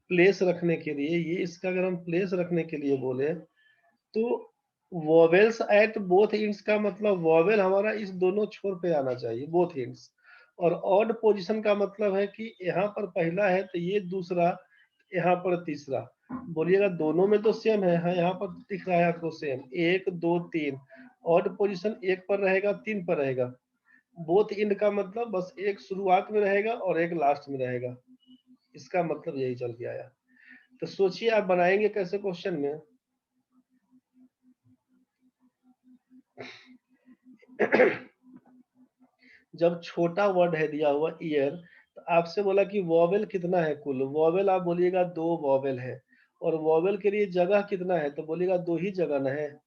प्लेस रखने के लिए, ये इसका अगर हम प्लेस रखने के लिए बोले तो वॉवेल्स एट बोथ एंड्स का मतलब वॉवेल हमारा इस दोनों छोर पे आना चाहिए, बोथ एंड्स। और ऑड पोजीशन का मतलब है कि यहाँ पर पहला है तो ये दूसरा, यहाँ पर तीसरा। बोलिएगा दोनों में तो सेम है, हाँ यहाँ पर दिख रहा है आपको सेम, 1 2 3। ऑड पोजीशन एक पर रहेगा, 3 पर रहेगा। बोथ एंड का मतलब बस एक शुरुआत में रहेगा और एक लास्ट में रहेगा। इसका मतलब यही चल के आया। तो सोचिए आप बनाएंगे कैसे क्वेश्चन में। जब छोटा वर्ड है दिया हुआ ईयर, तो आपसे बोला कि वॉवेल कितना है कुल, वॉवेल आप बोलिएगा 2 वॉवेल है, और वॉवेल के लिए जगह कितना है, तो बोलिएगा 2 ही जगह ना है।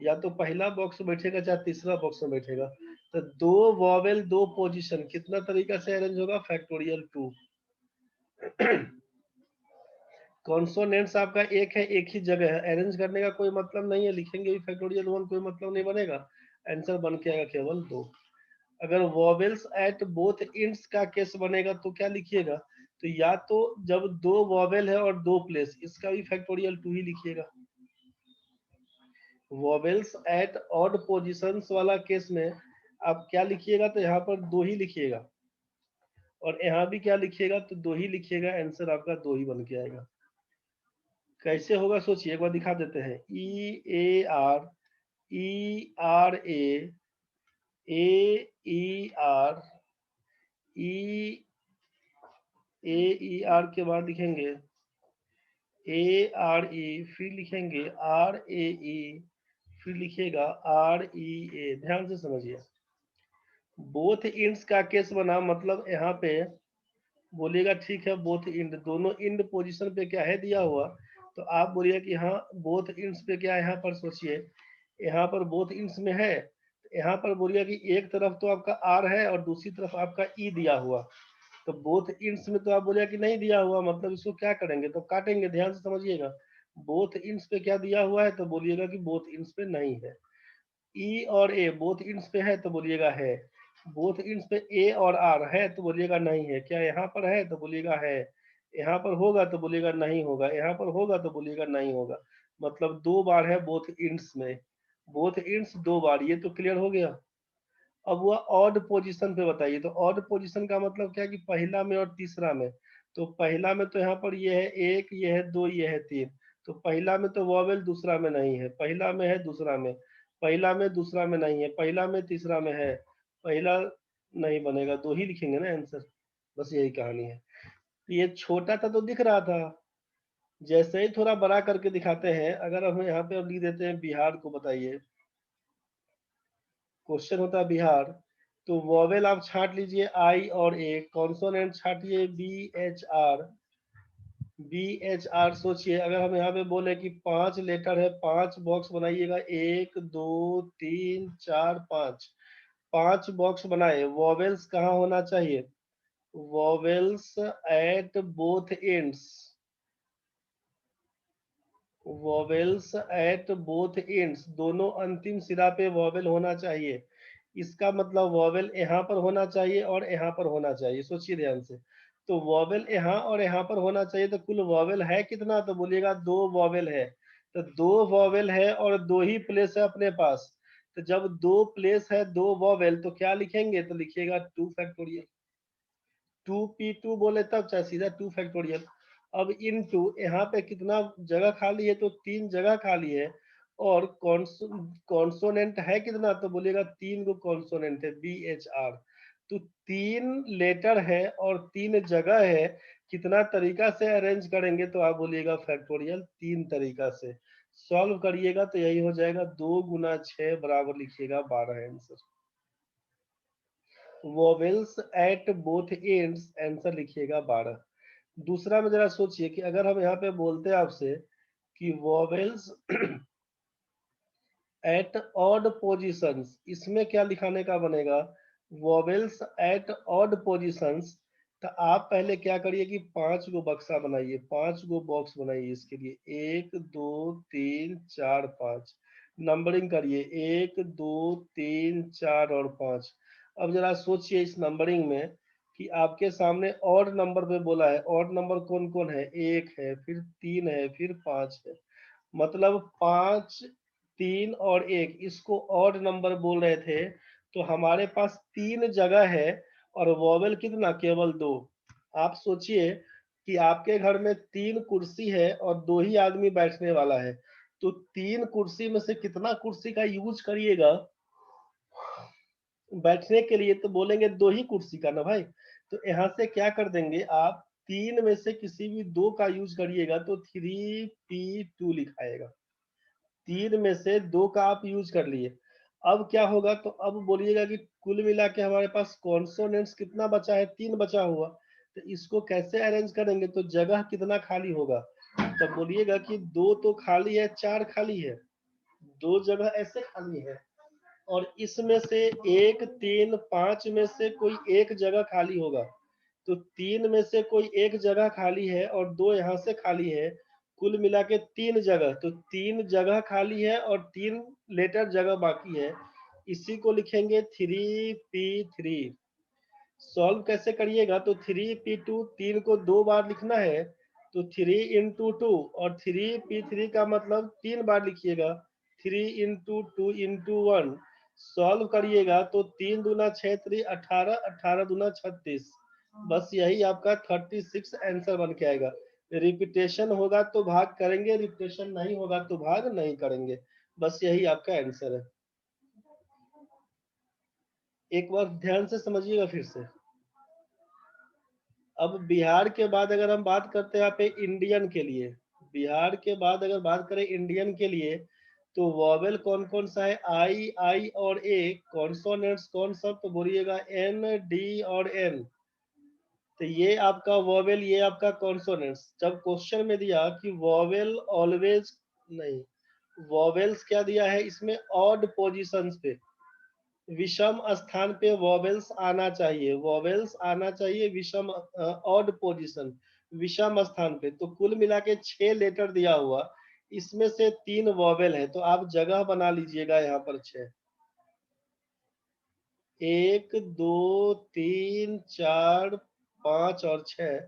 या तो पहला बॉक्स में बैठेगा चाहे तीसरा बॉक्स में बैठेगा। तो दो वॉवेल दो पोजीशन कितना तरीका से अरेंज होगा, फैक्टोरियल 2। कॉन्सोनेंट्स आपका एक है, एक ही जगह है, अरेंज करने का कोई मतलब नहीं है, लिखेंगे भी फैक्टोरियल 1 कोई मतलब नहीं बनेगा, आंसर बन के आएगा केवल 2। अगर वॉवेल्स एट बोथ इंड्स का केस बनेगा तो क्या लिखिएगा, तो या तो जब दो वॉवेल है और दो प्लेस, इसका भी फैक्टोरियल 2 ही लिखिएगा। वॉवेल्स एट ऑड पोजीशंस वाला केस में आप क्या लिखिएगा, तो यहाँ पर 2 ही लिखिएगा, और यहाँ भी क्या लिखिएगा, तो 2 ही लिखिएगा, आंसर आपका 2 ही बन के आएगा। कैसे होगा सोचिए, एक बार दिखा देते हैं। EAR AER के बाद लिखेंगे ARE, फिर लिखेंगे RAE, फिर लिखिएगा REA। ध्यान से समझिए, बोथ इंड्स का केस बना, मतलब यहाँ पे बोलिएगा ठीक है, बोथ इंड, दोनों इंड पोजीशन पे क्या है दिया हुआ, तो आप बोलिए कि हाँ बोथ इंड्स पे क्या है, यहाँ पर सोचिए, यहाँ पर बोथ इंड्स में है, यहाँ पर बोलिए कि एक तरफ तो आपका आर है और दूसरी तरफ आपका ई दिया हुआ, तो बोथ इंड्स में तो आप बोलिए कि नहीं दिया हुआ, मतलब इसको क्या करेंगे, तो काटेंगे। ध्यान से समझिएगा, बोथ इंड्स पे क्या दिया हुआ है, तो बोलिएगा कि बोथ इंड्स पे नहीं है। ई और ए बोथ इंड्स पे है, तो बोलिएगा है। बोथ इंड्स पे ए और आर है, तो बोलिएगा नहीं है। क्या यहाँ पर है, तो बोलिएगा है। यहाँ पर होगा तो बोलिएगा नहीं होगा, यहाँ पर होगा तो बोलिएगा नहीं होगा, मतलब 2 बार है बोथ इंड्स में, बोथ इंड्स 2 बार, ये तो क्लियर हो गया। अब वह ऑड पोजीशन पे बताइए, तो ऑड पोजीशन का मतलब क्या कि पहला में और तीसरा में, तो पहला में तो यहाँ पर ये है 1, ये है 2, ये है 3, तो पहला में तो वॉवेल, दूसरा में नहीं है, पहला में है दूसरा में, पहला में दूसरा में नहीं है, पहला में तीसरा में है, पहला नहीं बनेगा, 2 ही लिखेंगे ना आंसर, बस यही कहानी है। ये छोटा था तो दिख रहा था, जैसे ही थोड़ा बड़ा करके दिखाते हैं, अगर हम यहाँ पे अब लिख देते हैं बिहार को, बताइए क्वेश्चन होता है बिहार, तो वॉवेल आप छांट लीजिए आई और ए, कॉन्सोनेंट छाटिए बी एच आर। सोचिए अगर हम यहाँ पे बोले कि 5 लेटर है, 5 बॉक्स बनाइएगा, 1 2 3 4 5, 5 बॉक्स बनाए, वॉवेल्स कहाँ होना चाहिए, vowels at both ends, vowels at both ends, दोनों अंतिम सिरा पे वॉवेल होना चाहिए। इसका मतलब वॉवेल यहाँ पर होना चाहिए और यहाँ पर होना चाहिए, सोचिए ध्यान से। तो वॉवेल यहाँ और यहाँ पर होना चाहिए, तो कुल वॉवेल है कितना, तो बोलिएगा 2 वॉवेल है, तो 2 वॉवेल है और 2 ही प्लेस है अपने पास, तो जब 2 प्लेस है 2 वॉवेल, तो क्या लिखेंगे, तो लिखिएगा 2 फैक्टोरियल, 2p2 बोले तब, चाहे सीधा 2 फैक्टोरियल। अब इन टू, यहाँ पे कितना जगह खाली है, तो 3 जगह खाली है, और कॉन्सोनेंट है कितना, तो बोलिएगा 3 को कॉन्सोनेंट है BHR, तो 3 लेटर है और 3 जगह है, कितना तरीका से अरेंज करेंगे, तो आप बोलिएगा फैक्टोरियल 3 तरीका से सॉल्व करिएगा, तो यही हो जाएगा 2 गुना 6 बराबर लिखिएगा 12 answer. Vowels at both ends, answer लिखिएगा 12। दूसरा में जरा सोचिए कि अगर हम यहाँ पे बोलते हैं आपसे कि वॉवेल्स एट ऑड पोजीशंस, इसमें क्या लिखाने का बनेगा, वॉवेल्स एट ऑड पोजीशंस, तो आप पहले क्या करिए कि 5 गो बक्सा बनाइए, 5 गो बॉक्स बनाइए इसके लिए, 1 2 3 4 5, नंबरिंग करिए 1 2 3 4 और 5। अब जरा सोचिए इस नंबरिंग में कि आपके सामने ऑड नंबर पे बोला है, ऑड नंबर कौन कौन है, 1 है, फिर 3 है, फिर 5 है, मतलब 5 3 और 1, इसको ऑड नंबर बोल रहे थे, तो हमारे पास 3 जगह है और वॉवेल कितना, केवल 2। आप सोचिए कि आपके घर में 3 कुर्सी है और 2 ही आदमी बैठने वाला है, तो 3 कुर्सी में से कितना कुर्सी का यूज करिएगा बैठने के लिए, तो बोलेंगे 2 ही कुर्सी का ना भाई, तो यहाँ से क्या कर देंगे आप, 3 में से किसी भी 2 का यूज करिएगा, तो 3p2 लिखाएगा, 3 में से 2 का आप यूज कर लिए। अब क्या होगा, तो अब बोलिएगा कि कुल मिला के हमारे पास कॉन्सोनेंट्स कितना बचा है, 3 बचा हुआ, तो इसको कैसे अरेंज करेंगे, तो जगह कितना खाली होगा, तब बोलिएगा कि 2 तो खाली है, 4 खाली है, 2 जगह ऐसे खाली है और इसमें से 1 3 5 में से कोई एक जगह खाली होगा, तो 3 में से कोई एक जगह खाली है और 2 यहाँ से खाली है, कुल मिला के 3 जगह, तो 3 जगह खाली है और 3 लेटर जगह बाकी है, इसी को लिखेंगे 3p3। सॉल्व कैसे करिएगा, तो 3p2 3 को 2 बार लिखना है, तो 3 इंटू 2 और 3p3 का मतलब 3 बार लिखिएगा, 3 इंटू 2 इंटू 1। सॉल्व करिएगा तो 3 दूना 6 3 18, 18 दूना 36, बस यही आपका 36 आंसर बन के आएगा। रिपीटेशन होगा तो भाग करेंगे, रिपीटेशन नहीं होगा तो भाग नहीं करेंगे, बस यही आपका आंसर है। एक बार ध्यान से समझिएगा फिर से। अब बिहार के बाद अगर हम बात करते हैं यहाँ पे इंडियन के लिए, बिहार के बाद अगर बात करें इंडियन के लिए, तो वॉवेल कौन कौन सा है, आई और ए। कॉन्सोनेंट्स कौन सा, तो बोलिएगा एन डी और एन। तो ये आपका वॉवेल, ये आपका कॉन्सोनेंट्स। जब क्वेश्चन में दिया कि वॉवेल ऑलवेज, नहीं, वॉवेल्स क्या दिया है इसमें, ऑड पोजीशंस पे, विषम स्थान पे वॉवेल्स आना चाहिए, वॉवेल्स आना चाहिए विषम, ऑड पोजीशन, विषम स्थान पे। तो कुल मिला के 6 लेटर दिया हुआ, इसमें से 3 वॉवेल है, तो आप जगह बना लीजिएगा यहाँ पर 6, 1 2 3 4 5 और 6।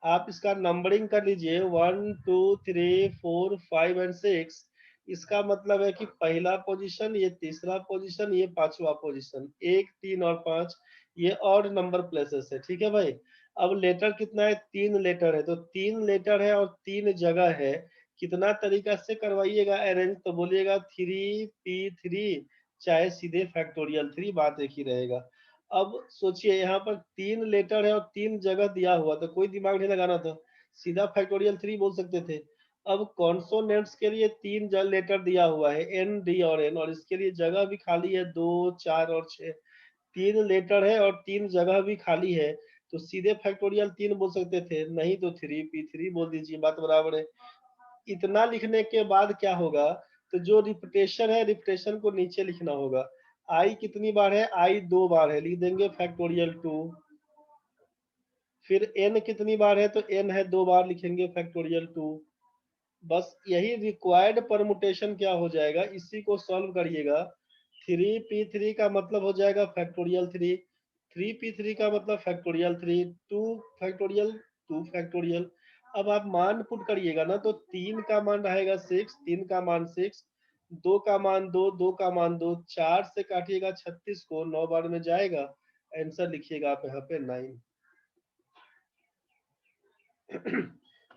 आप इसका नंबरिंग कर लीजिए 1 2 3 4 5 एंड 6। इसका मतलब है कि पहला पोजीशन, ये तीसरा पोजीशन, ये पांचवा पोजीशन, 1 3 और 5 ये ऑड नंबर प्लेसेस है। ठीक है भाई। अब लेटर कितना है, 3 लेटर है, तो 3 लेटर है और 3 जगह है। कितना तरीका से करवाइएगा अरेंज, तो बोलिएगा 3p3, चाहे सीधे फैक्टोरियल 3, बात एक ही रहेगा। अब सोचिए यहाँ पर 3 लेटर है और 3 जगह दिया हुआ, तो कोई दिमाग नहीं लगाना था, सीधा फैक्टोरियल 3 बोल सकते थे। अब कॉन्सोनेंट्स के लिए 3 लेटर दिया हुआ है, एन डी और एन, और इसके लिए जगह भी खाली है 2 4 और 6। 3 लेटर है और 3 जगह भी खाली है, तो सीधे फैक्टोरियल 3 बोल सकते थे, नहीं तो 3p3 बोल दीजिए, बात बराबर है। इतना लिखने के बाद क्या होगा, तो जो रिपीटेशन है, रिपीटेशन को नीचे लिखना होगा। आई कितनी बार है, आई 2 बार है, लिख देंगे फैक्टोरियल 2। फिर एन कितनी बार है, तो एन है 2 बार, लिखेंगे फैक्टोरियल 2। बस यही रिक्वायर्ड परमुटेशन क्या हो जाएगा, इसी को सॉल्व करिएगा। 3p3 का मतलब हो जाएगा फैक्टोरियल 3, 3p3 का मतलब फैक्टोरियल 3, 2 फैक्टोरियल 2 फैक्टोरियल। अब आप मान पुट करिएगा ना, तो 3 का मान रहेगा 6, 3 का मान 6, 2 का मान 2, 2 का मान 2, 4 से काटिएगा 36 को, 9 बार में जाएगा, आंसर लिखिएगा आप यहाँ पे 9।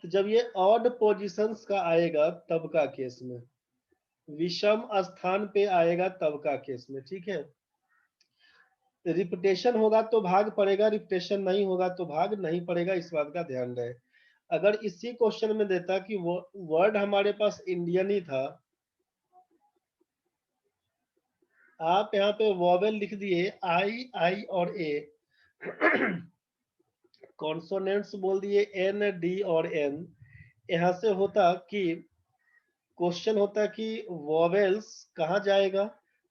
तो जब ये ऑड पोजीशंस का आएगा तब का केस में, विषम स्थान पे आएगा तब का केस में, ठीक है। रिपीटेशन होगा तो भाग पड़ेगा, रिपीटेशन नहीं होगा तो भाग नहीं पड़ेगा, इस बात का ध्यान रहे। अगर इसी क्वेश्चन में देता कि वो वर्ड हमारे पास इंडियन ही था, आप यहाँ पे वॉवेल लिख दिए आई और ए, कॉन्सोनेंट्स बोल दिए एन डी और एन। यहाँ से होता कि क्वेश्चन होता कि वॉवेल्स कहाँ जाएगा,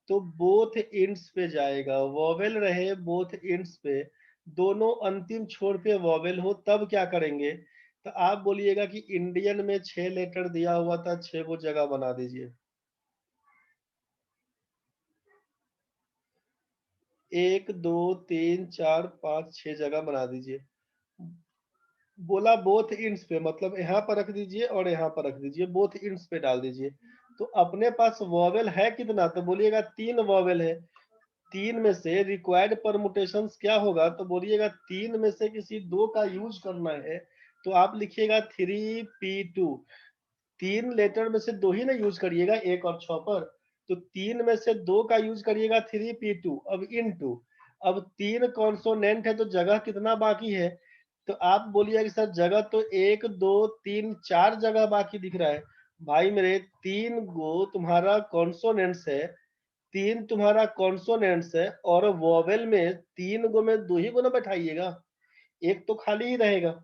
तो बोथ इंड्स पे जाएगा, वॉवेल रहे बोथ इंड्स पे, दोनों अंतिम छोर पे वॉवेल हो, तब क्या करेंगे, तो आप बोलिएगा कि इंडियन में 6 लेटर दिया हुआ था, 6 वो जगह बना दीजिए, 1 2 3 4 5 6 जगह बना दीजिए। बोला बोथ इंड्स पे, मतलब यहाँ पर रख दीजिए और यहाँ पर रख दीजिए, बोथ इंड्स पे डाल दीजिए। तो अपने पास वॉवेल है कितना, तो बोलिएगा 3 वॉवेल है, 3 में से रिक्वायर्ड परमुटेशंस क्या होगा, तो बोलिएगा 3 में से किसी 2 का यूज करना है, तो आप लिखिएगा 3p2। 3 लेटर में से 2 ही ना यूज करिएगा, 1 और 6 पर, तो 3 में से 2 का यूज करिएगा 3p2। अब इनटू, अब 3 कॉन्सोनेंट है तो जगह कितना बाकी है, तो आप बोलिए कि सर जगह तो 1 2 3 4 जगह बाकी दिख रहा है। भाई मेरे 3 गो तुम्हारा कॉन्सोनेंट्स है, 3 तुम्हारा कॉन्सोनेंट्स है, और वॉवेल में 3 गो में 2 ही गो ना बैठाइएगा, एक तो खाली ही रहेगा।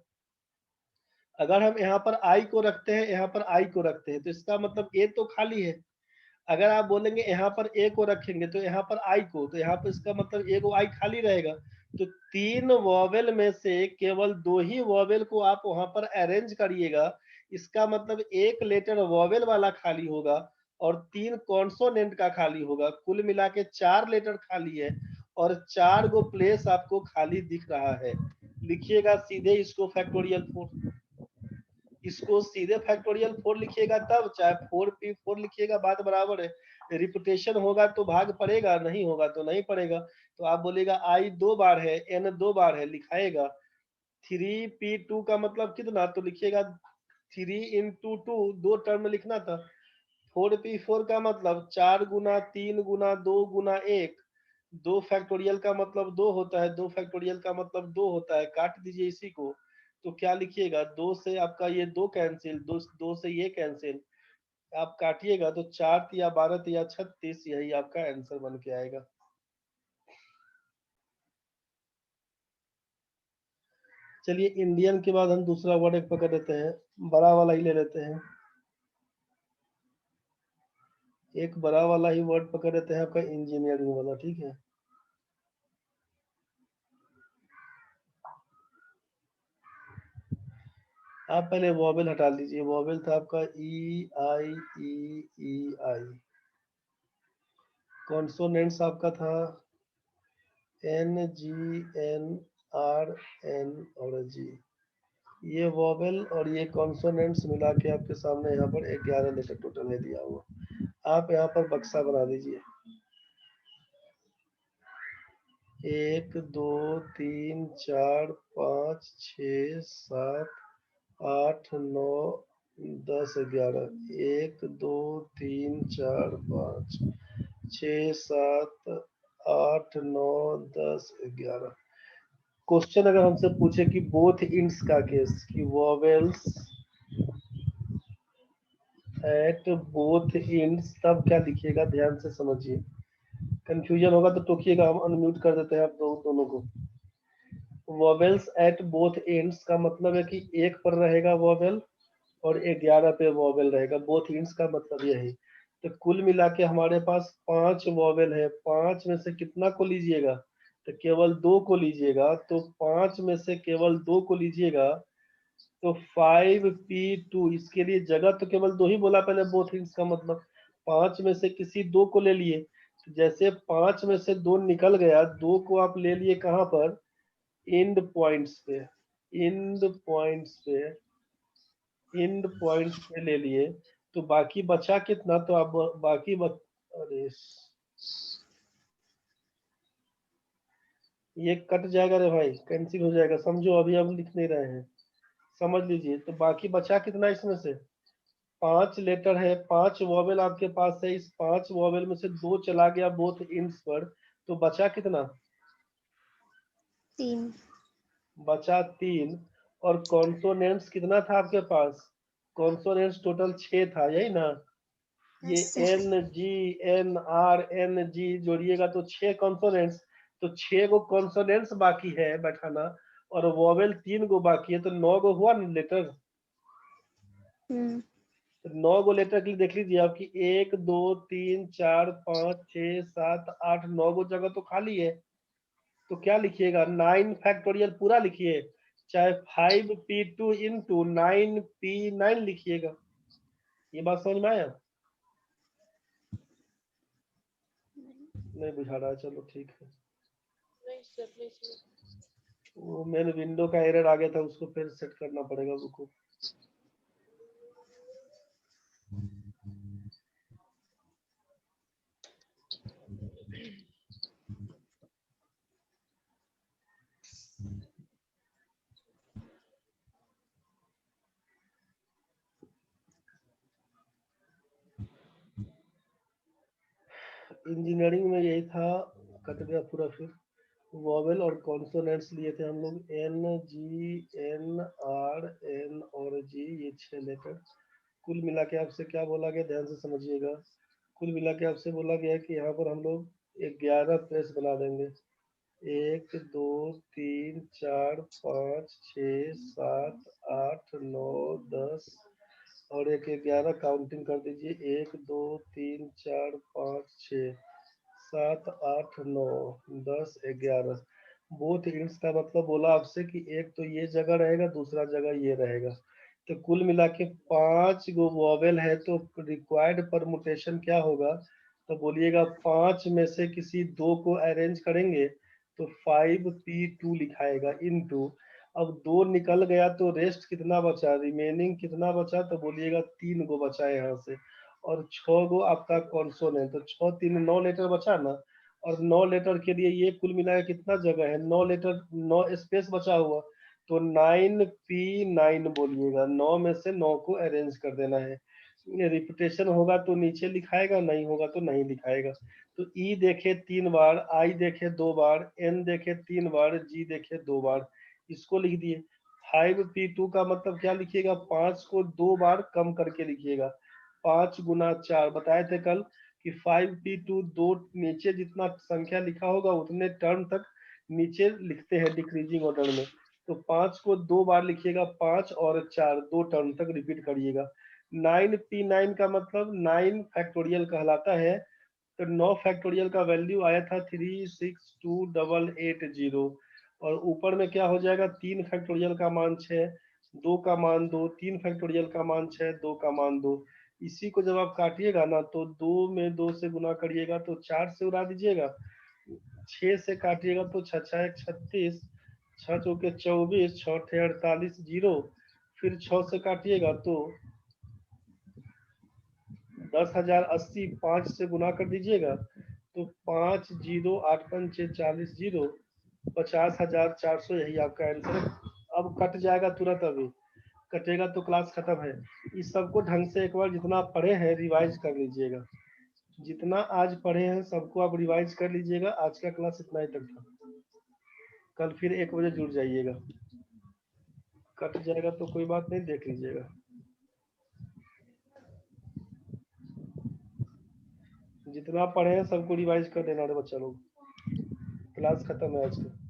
अगर हम यहाँ पर आई को रखते हैं, यहाँ पर आई को रखते हैं, तो इसका मतलब ए तो खाली है। अगर आप बोलेंगे यहाँ पर ए को रखेंगे तो यहाँ पर आई को, तो यहाँ पर इसका मतलब ए को आई खाली रहेगा। तो 3 वॉवेल में से केवल 2 ही वॉवेल को आप वहां पर अरेंज करिएगा, इसका मतलब एक लेटर वॉवेल वाला खाली होगा और 3 कॉन्सोनेंट का खाली होगा। कुल मिला के 4 लेटर खाली है और 4 गो प्लेस आपको खाली दिख रहा है। लिखिएगा सीधे इसको फैक्टोरियल 4, इसको सीधे फैक्टोरियल 4 लिखिएगा, तब चाहे 4p4 लिखिएगा, बात बराबर है। रिपीटेशन होगा तो भाग पड़ेगा, नहीं होगा तो नहीं पड़ेगा। तो आप बोलेगा आई 2 बार है, n 2 बार है, लिखाएगा 3p2 का मतलब कितना, तो लिखिएगा 3 into 2, 2 टर्म में लिखना था। 4p4 का मतलब 4 गुना 3 गुना 2 गुना 1, 2 फैक्टोरियल का मतलब 2 होता है, 2 फैक्टोरियल का मतलब 2 होता है, काट दीजिए इसी को। तो क्या लिखिएगा, 2 से आपका ये 2 कैंसिल, 2 से ये कैंसिल, आप काटिएगा तो 4 या 12 या 36, यही आपका आंसर बन के आएगा। चलिए इंडियन के बाद हम दूसरा वर्ड एक पकड़ लेते हैं, बड़ा वाला ही ले लेते हैं। एक बड़ा वाला ही वर्ड पकड़ लेते हैं आपका इंजीनियरिंग वाला, ठीक है। आप पहले वॉवेल हटा लीजिए, वॉवेल था आपका ई आई ई आई। कॉन्सोनेंट्स आपका था N G N R N और जी। ये वॉवेल और ये कॉन्सोनेंट्स मिला के आपके सामने यहाँ पर 11 लेटर टोटल है दिया हुआ। आप यहाँ पर बक्सा बना दीजिए, 1 2 3 4 5 6 7 8 9 10 11, 1 2 3 4 5 6 7 8 9 10 11। क्वेश्चन अगर हमसे पूछे कि बोथ इंड्स का केस, कि वॉवेल्स एट बोथ इंड्स, तब क्या लिखिएगा, ध्यान से समझिए। कंफ्यूजन होगा तो टोकिएगा, हम अनम्यूट कर देते हैं आप दोनों को। वॉवेल्स एट बोथ एंड्स का मतलब है कि एक पर रहेगा वॉवेल और 11 पे वॉवेल रहेगा, बोथ एंड्स का मतलब यही। तो कुल मिला के हमारे पास 5 वॉवेल है, 5 में से कितना को लीजिएगा, तो केवल 2 को लीजिएगा। तो 5 में से केवल 2 को लीजिएगा तो 5p2, इसके लिए जगह तो केवल 2 ही बोला पहले, बोथ एंड्स का मतलब 5 में से किसी 2 को ले लिए। तो जैसे 5 में से 2 निकल गया, 2 को आप ले लिए कहाँ पर, एंड पॉइंट्स पे, एंड पॉइंट्स पे, एंड पॉइंट्स पे ले लिए। तो बाकी बचा कितना, तो अब अरे ये कट जाएगा रे भाई, कैंसिल हो जाएगा, समझो अभी हम लिख नहीं रहे हैं, समझ लीजिए। तो बाकी बचा कितना इसमें से, 5 लेटर है, 5 वॉवेल आपके पास है, इस 5 वॉवेल में से 2 चला गया बोथ एंड्स पर, तो बचा कितना, 3। बचा 3। और कॉन्सोनेंट्स कितना था आपके पास, कॉन्सोनेंट्स टोटल 6 था, यही ना। ये yes sir. N G N R N G जोड़िएगा तो 6 कॉन्सोनेंट्स। तो 6 गो कॉन्सोनेंट्स बाकी है बैठाना और वॉवेल 3 गो बाकी है, तो 9 गो हुआ ना लेटर। 9 गो लेटर के लिए देख लीजिए आपकी 1 2 3 4 5 6 7 8 9 गो जगह तो खाली है। तो क्या लिखिएगा, 9 फैक्टोरियल पूरा लिखिए, चाहे 5p2 इंटू 9p9 लिखिएगा। ये बात समझ में आया, नहीं बुझा रहा, चलो ठीक है। नहीं सर, नहीं सर। वो मेन विंडो का एरर आ गया था, उसको फिर सेट करना पड़ेगा रुको। इंजीनियरिंग में यही था, कट गया पूरा। फिर वॉवेल और कॉन्सोनेंट्स लिए थे हम लोग, N G N R N और जी, ये 6 लेटर। कुल मिला के आपसे क्या बोला गया, ध्यान से समझिएगा। कुल मिला के आपसे बोला गया कि यहाँ पर हम लोग 11 प्रेस बना देंगे, 1 2 3 4 5 6 7 8 9 10 और एक 11 काउंटिंग कर दीजिए, 1 2 3 4 5 6 7 8 9 10 11। बोथ इंड्स का मतलब बोला आपसे कि एक तो ये जगह रहेगा, दूसरा जगह ये रहेगा। तो कुल मिला के 5 गो वॉवेल है, तो रिक्वायर्ड परमुटेशन क्या होगा? तो बोलिएगा 5 में से किसी 2 को अरेंज करेंगे तो 5p2 लिखाएगा इनटू। अब 2 निकल गया तो रेस्ट कितना बचा, रिमेनिंग कितना बचा? तो बोलिएगा 3 गो बचा यहाँ से, और 6 गो आपका कॉन्सोनेंट, तो 6 3 9 लेटर बचा ना। और 9 लेटर के लिए ये कुल मिला के कितना जगह है? 9 लेटर, 9 स्पेस बचा हुआ, तो 9p9 बोलिएगा। 9 में से 9 को अरेंज कर देना है। रिपीटेशन होगा तो नीचे लिखाएगा, नहीं होगा तो नहीं लिखाएगा। तो ई देखे 3 बार, आई देखे 2 बार, एन देखे 3 बार, जी देखे 2 बार, इसको लिख दिए। 5p2 का मतलब क्या लिखिएगा? 5 को 2 बार कम करके लिखिएगा। 5 गुना 4 बताए थे कल कि 5p2 दो नीचे जितना संख्या लिखा होगा उतने टर्म तक नीचे लिखते हैं डिक्रीजिंग ऑर्डर में। तो 5 को 2 बार लिखिएगा, 5 और 4 दो टर्म तक रिपीट करिएगा। 9p9 का मतलब 9 फैक्टोरियल कहलाता है। तो 9 फैक्टोरियल का वैल्यू आया था 362880। और ऊपर में क्या हो जाएगा? 3 फैक्टोरियल का मान 6, 2 का मान 2, 3 फैक्टोरियल का मान 6, 2 का मान 2। इसी को जब आप काटिएगा ना तो 2 में 2 से गुना करिएगा तो 4 से उड़ा दीजिएगा, 6 से काटिएगा तो 6 6 1 36, 6 चौके 24, 6 6 48 जीरो। फिर 6 से काटिएगा तो 10,080, 5 से गुना कर दीजिएगा तो 5 जीरो 8 पंचे 40 जीरो, 50,400, यही आपका आंसर है। अब कट जाएगा तुरंत, अभी कटेगा तो क्लास खत्म है। इस सबको ढंग से एक बार जितना आप पढ़े हैं रिवाइज कर लीजिएगा। जितना आज पढ़े हैं सबको आप रिवाइज कर लीजिएगा। आज का क्लास इतना ही तक था, कल फिर 1 बजे जुड़ जाइएगा। कट जाएगा तो कोई बात नहीं, देख लीजिएगा। जितना पढ़े हैं सबको रिवाइज कर देना रे बच्चा लोग। क्लास खत्म है आज का।